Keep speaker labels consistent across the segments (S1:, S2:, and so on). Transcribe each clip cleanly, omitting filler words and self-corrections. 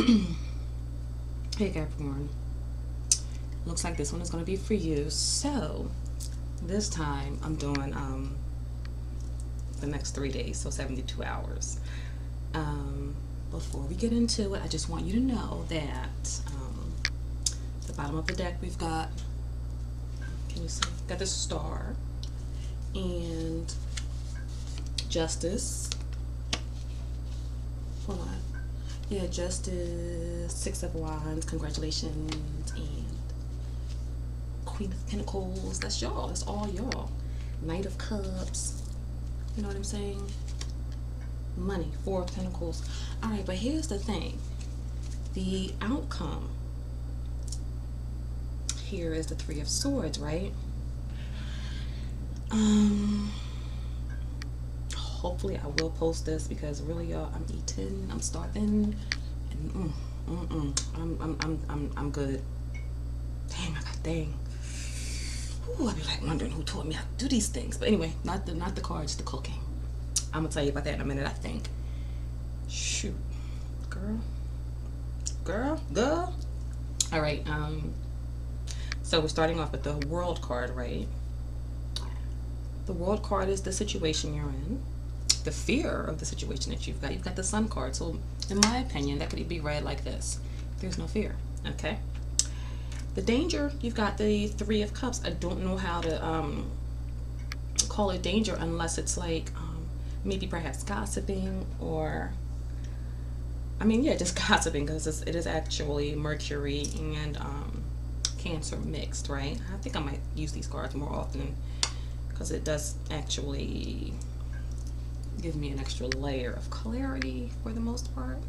S1: Hey Capricorn, looks like this one is going to be for you. So this time I'm doing the next 3 days, so 72 hours. Before we get into it, I just want you to know that the bottom of the deck we've got, can you see? Got the star and justice. Hold on. Yeah, justice, Six of Wands, congratulations, and Queen of Pentacles. That's y'all. That's all y'all. Knight of Cups. You know what I'm saying? Money, Four of Pentacles. All right, but here's the thing. The outcome here is the Three of Swords, right? Um, Hopefully I will post this because really, y'all, I'm eating, I'm starving, and I'm good. Dang, dang. Ooh, I be like wondering who taught me how to do these things. But anyway, not the cards, the cooking. I'm gonna tell you about that in a minute. I think. Shoot, girl, girl. All right. So we're starting off with the World card, right? The World card is the situation you're in, the fear of the situation that you've got. You've got the Sun card. So, in my opinion, that could be read like this: there's no fear. Okay. The danger, you've got the Three of Cups. I don't know how to call it danger unless it's like maybe perhaps gossiping or, I mean, yeah, just gossiping because it is actually Mercury and Cancer mixed, right? I think I might use these cards more often because it does actually give me an extra layer of clarity for the most part.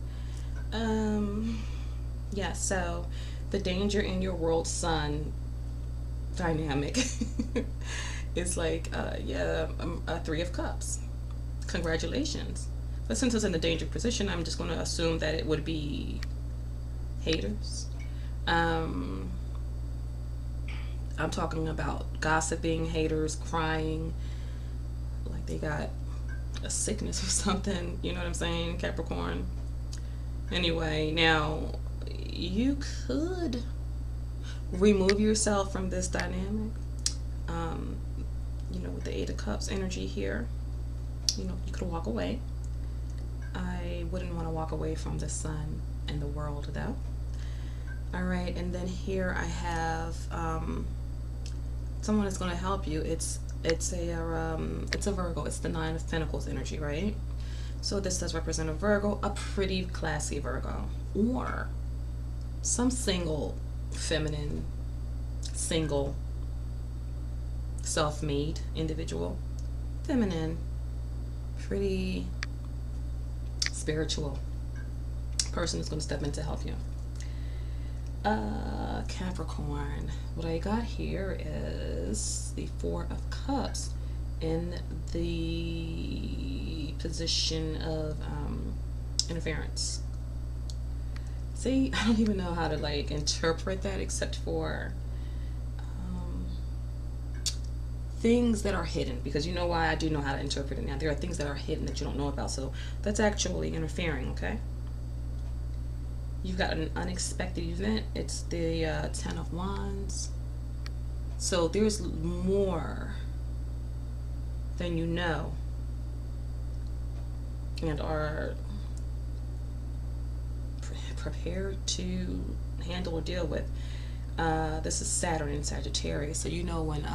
S1: Yeah, so the danger in your world sun dynamic is like, a Three of Cups. Congratulations. But since it's in the danger position, I'm just going to assume that it would be haters. I'm talking about gossiping, haters, crying, like they got a sickness or something. You know what I'm saying, Capricorn? Anyway, now you could remove yourself from this dynamic. Um, with the Eight of Cups energy here, you could walk away. I wouldn't want to walk away from the sun and the world, though. All right, and then here I have someone that's going to help you. It's a Virgo. It's the Nine of Pentacles energy, right? So this does represent a Virgo, a pretty classy Virgo, or some single, feminine, single, self-made individual, feminine, pretty spiritual person is going to step in to help you. Capricorn, what I got here is the Four of Cups in the position of interference. See, I don't even know how to like interpret that except for things that are hidden, because you know why I do know how to interpret it now. There are things that are hidden that you don't know about, so that's actually interfering, okay? You've got an unexpected event. It's the Ten of Wands. So there's more than you know and are prepared to handle or deal with. This is Saturn in Sagittarius. So you know when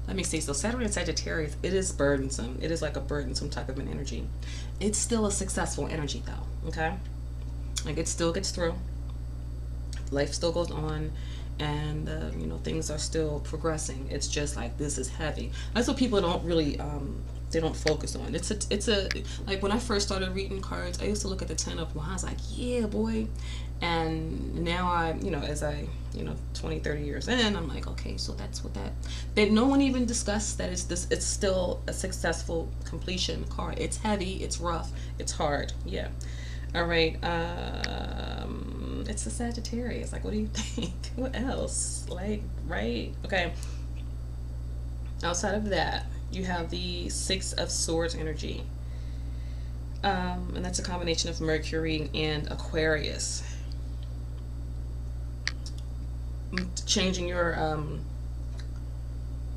S1: let me see. So Saturn in Sagittarius, it is burdensome. It is like a burdensome type of an energy. It's still a successful energy though, okay? Like it still gets through. Life still goes on, and things are still progressing. It's just like this is heavy. That's what people don't really they don't focus on. It's a like when I first started reading cards, I used to look at the Ten of Wands like, yeah, boy. And now as I 20, 30 years in, I'm like, okay, so that's what that no one even discussed that it's still a successful completion card. It's heavy, it's rough, it's hard. Yeah. All right. It's a Sagittarius. Like, what do you think? What else? Like, right? Okay. Outside of that, you have the Six of Swords energy. And that's a combination of Mercury and Aquarius. Changing your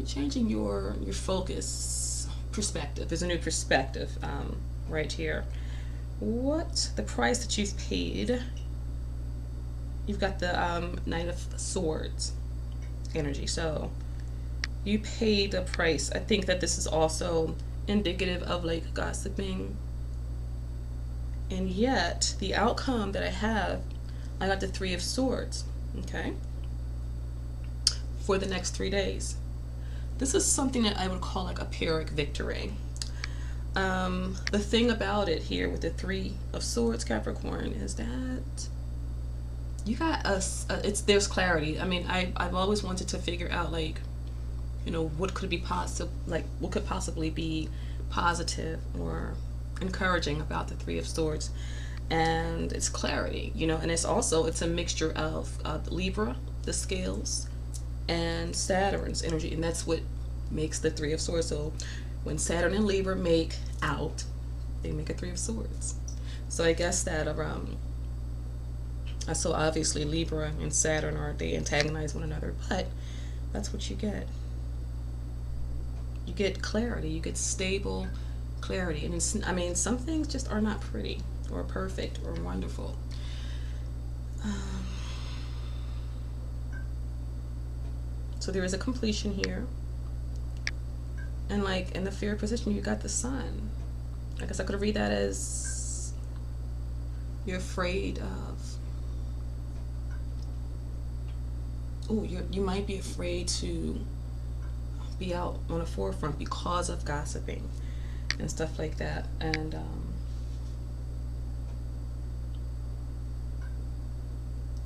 S1: changing your focus perspective. There's a new perspective right here. What the price that you've paid? You've got the Knight of Swords energy. So you paid a price. I think that this is also indicative of like gossiping. And yet the outcome that I got the Three of Swords. Okay. For the next 3 days. This is something that I would call like a Pyrrhic victory. The thing about it here with the Three of Swords, Capricorn, is that you got us. There's clarity. I mean, I've always wanted to figure out like, what could be possible, like what could possibly be positive or encouraging about the Three of Swords, and it's clarity. And it's a mixture of Libra, the scales, and Saturn's energy, and that's what makes the Three of Swords. So when Saturn and Libra make out, they make a Three of Swords. So I guess that so obviously Libra and Saturn they antagonize one another, but that's what you get. You get clarity, you get stable clarity, and some things just are not pretty or perfect or wonderful. So there is a completion here. And like in the fear position, you got the Sun. I guess I could read that as you're afraid of. Oh, you might be afraid to be out on the forefront because of gossiping and stuff like that. And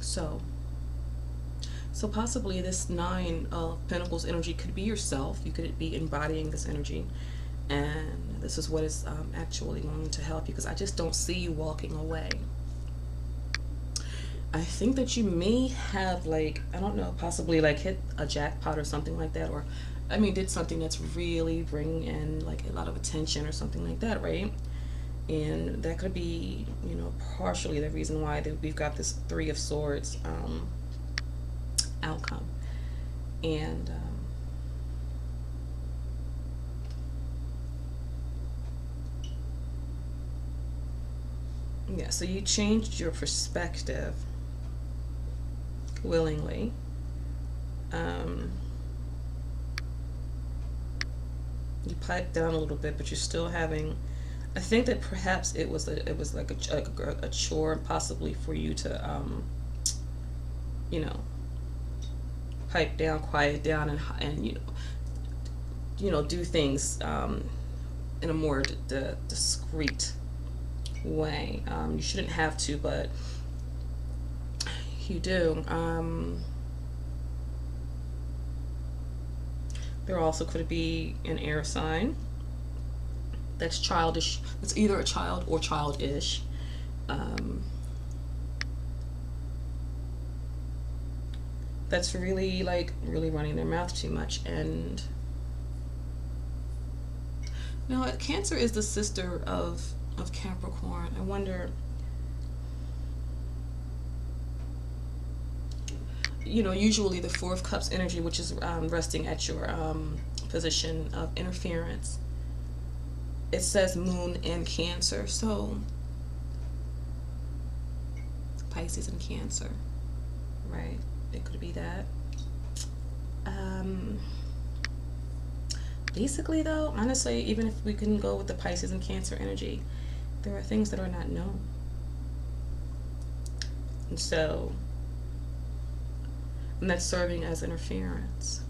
S1: so possibly this Nine of Pentacles energy could be yourself. You could be embodying this energy, and this is what is actually going to help you, because I just don't see you walking away. I think that you may have, like, I don't know, possibly like hit a jackpot or something like that, or did something that's really bringing in like a lot of attention or something like that, right? And that could be, partially the reason why we've got this Three of Swords outcome. And yeah, so you changed your perspective willingly. You piped down a little bit, but you're still having. I think that perhaps it was like a chore, possibly for you to pipe down, quiet down, and do things in a more discreet way. You shouldn't have to, but you do. There also could be an air sign that's childish. It's either a child or childish. That's really running their mouth too much. And now Cancer is the sister of Capricorn. I wonder, usually the Four of Cups energy, which is resting at your position of interference, it says Moon and Cancer. So Pisces and Cancer, right? It could be that. Basically though, honestly, even if we can go with the Pisces and Cancer energy, there are things that are not known. And that's serving as interference.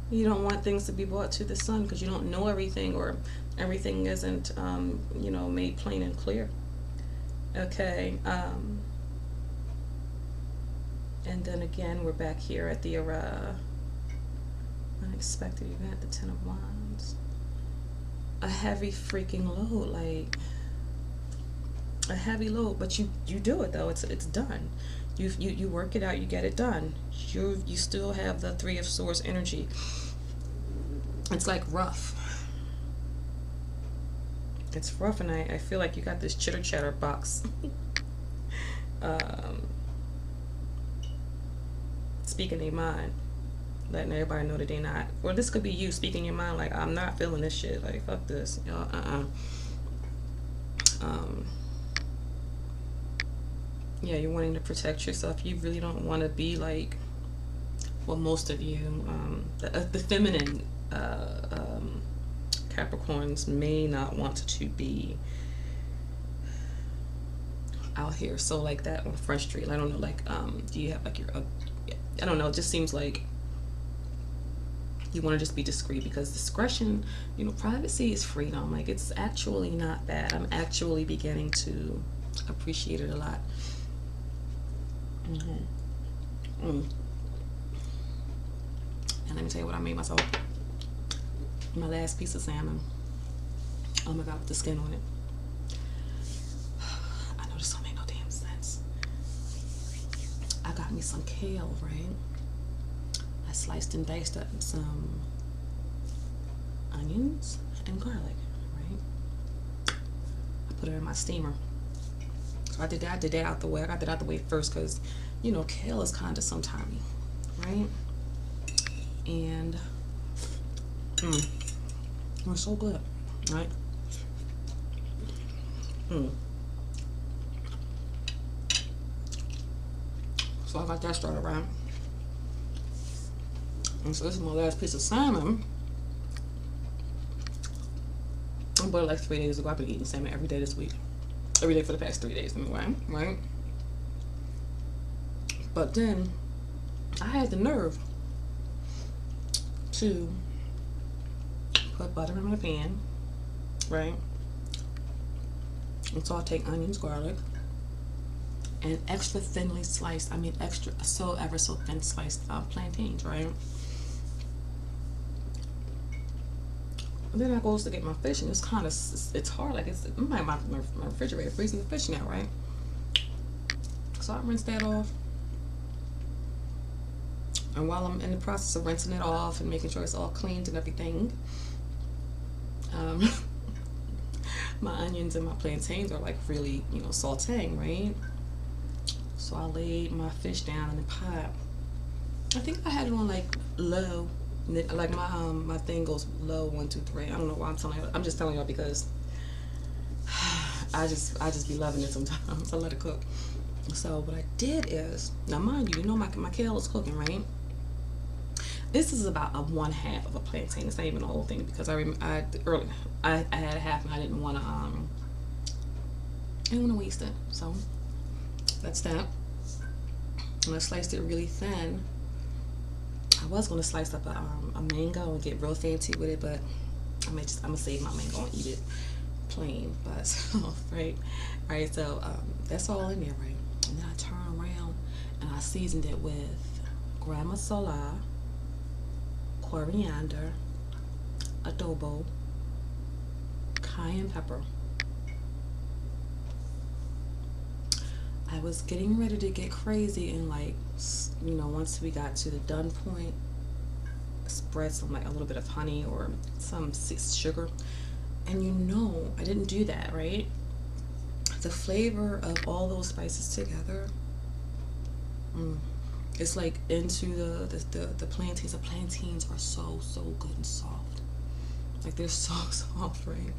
S1: You don't want things to be brought to the sun because you don't know everything, or everything isn't, made plain and clear. Okay. And then again, we're back here at the unexpected event, the Ten of Wands. A heavy freaking load, like a heavy load, but you do it though. It's done. You work it out. You get it done. You still have the Three of Swords energy. It's like rough. It's rough, and I feel like you got this chitter chatter box. um, Speaking their mind, letting everybody know that they not. Or this could be you speaking your mind, like, I'm not feeling this shit. Like, fuck this, y'all. Um, yeah, you're wanting to protect yourself. You really don't want to be like, well, most of you, the feminine Capricorns may not want to be out here so like that on Front Street. I don't know, like, do you have like your I don't know, it just seems like you want to just be discreet, because discretion, you know, privacy is freedom. Like, it's actually not bad. I'm actually beginning to appreciate it a lot. And let me tell you what I made myself. My last piece of salmon. Oh my god, with the skin on it. I know this don't make no damn sense. I got me some kale, right? I sliced and diced up some onions and garlic, right? I put it in my steamer. So I did that out the way. I got that out the way first because, you know, kale is kind of sometimey, right? And it was so good, right? So I got that started, right? And so this is my last piece of salmon. I bought it like 3 days ago. I've been eating salmon every day this week. Every day for the past 3 days anyway, right? But then I had the nerve to put butter in the pan, right? And so I'll take onions, garlic, and extra thinly sliced, extra, so ever so thin sliced plantains, right? And then I goes to get my fish, and it's kind of, it's hard, like it's my refrigerator freezing the fish now, right? So I rinse that off. And while I'm in the process of rinsing it off and making sure it's all cleaned and everything, my onions and my plantains are like really, you know, sauteing, right? So I laid my fish down in the pot. I think I had it on like low, like my thing goes low 1 2 3. I don't know why I'm telling you. I'm just telling y'all because I just be loving it sometimes. I let it cook. So what I did is, now mind you, you know my kale is cooking, right? This is about a 1/2 of a plantain. It's not even the whole thing because I had a half and I didn't want to waste it. So that's that. And I sliced it really thin. I was gonna slice up a mango and get real fancy with it, but I'm gonna save my mango and eat it plain. But right. So that's all in there, right? And then I turn around and I seasoned it with garam masala, coriander, adobo, cayenne pepper. I was getting ready to get crazy and, like, you know, once we got to the done point, spread some, like, a little bit of honey or some sugar. And you know, I didn't do that, right? The flavor of all those spices together, it's like into the plantains. The plantains are so good and soft. Like, they're so soft, right?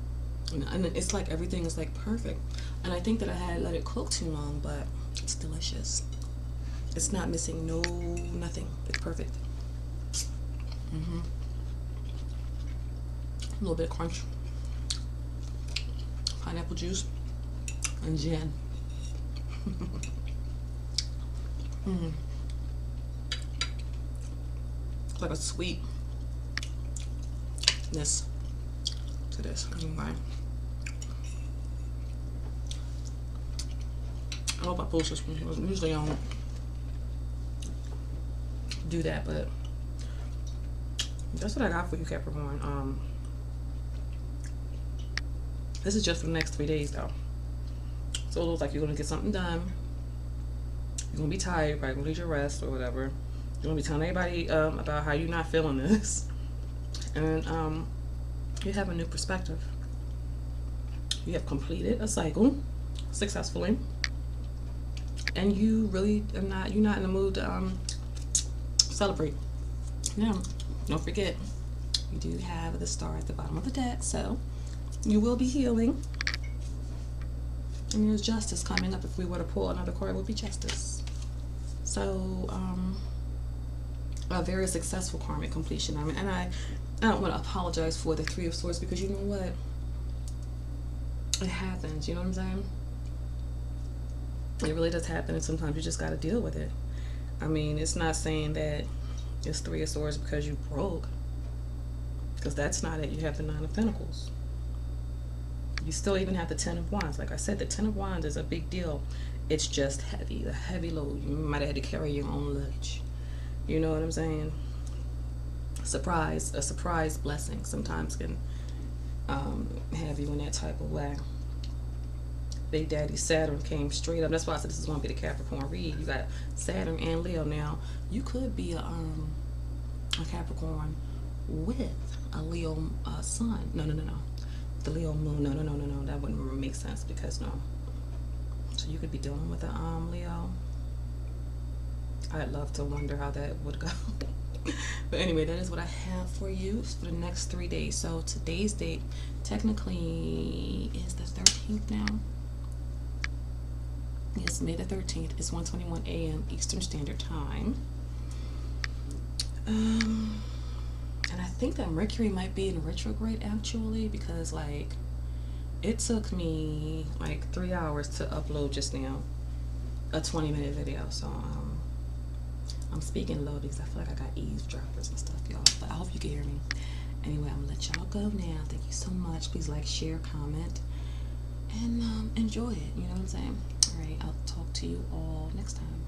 S1: And it's like everything is like perfect. And I think that I had let it cook too long, but it's delicious. It's not missing nothing. It's perfect. A little bit of crunch, pineapple juice, and gin. It's like a sweetness to this. Anyway, I hope I post this one. Usually I don't do that, but that's what I got for you, Capricorn. This is just for the next 3 days, though. So it looks like you're gonna get something done. You're gonna be tired, right? Gonna need your rest or whatever. You're gonna be telling everybody about how you're not feeling this, and you have a new perspective. You have completed a cycle successfully, and you really are not. You're not in the mood to celebrate. Now, don't forget, you do have the star at the bottom of the deck, so you will be healing. And there's justice coming up. If we were to pull another card, it would be justice. So, a very successful karmic completion. I mean, and I don't want to apologize for the Three of Swords, because you know what? It happens. You know what I'm saying? It really does happen, and sometimes you just got to deal with it. I mean, it's not saying that it's Three of Swords because you broke, because that's not it. You have the Nine of Pentacles. You still even have the Ten of Wands. Like I said, the Ten of Wands is a big deal. It's just heavy, the heavy load. You might have had to carry your own luggage. You know what I'm saying? A surprise blessing sometimes can have you in that type of way. Big Daddy Saturn came straight up. That's why I said this is going to be the Capricorn read. You got Saturn and Leo. Now, you could be a Capricorn with a Leo sun. No. The Leo moon. No. That wouldn't make sense, because no. So you could be dealing with a Leo. I'd love to wonder how that would go. But anyway, that is what I have for you for the next 3 days. So today's date technically is the 13th now. Yes, May the 13th. It's 1:21 a.m. Eastern Standard Time. And I think that Mercury might be in retrograde actually, because like it took me like 3 hours to upload just now a 20-minute video. So I'm speaking low because I feel like I got eavesdroppers and stuff, y'all. But I hope you can hear me. Anyway, I'm gonna let y'all go now. Thank you so much. Please like, share, comment, and enjoy it. You know what I'm saying? All right, I'll talk to you all next time.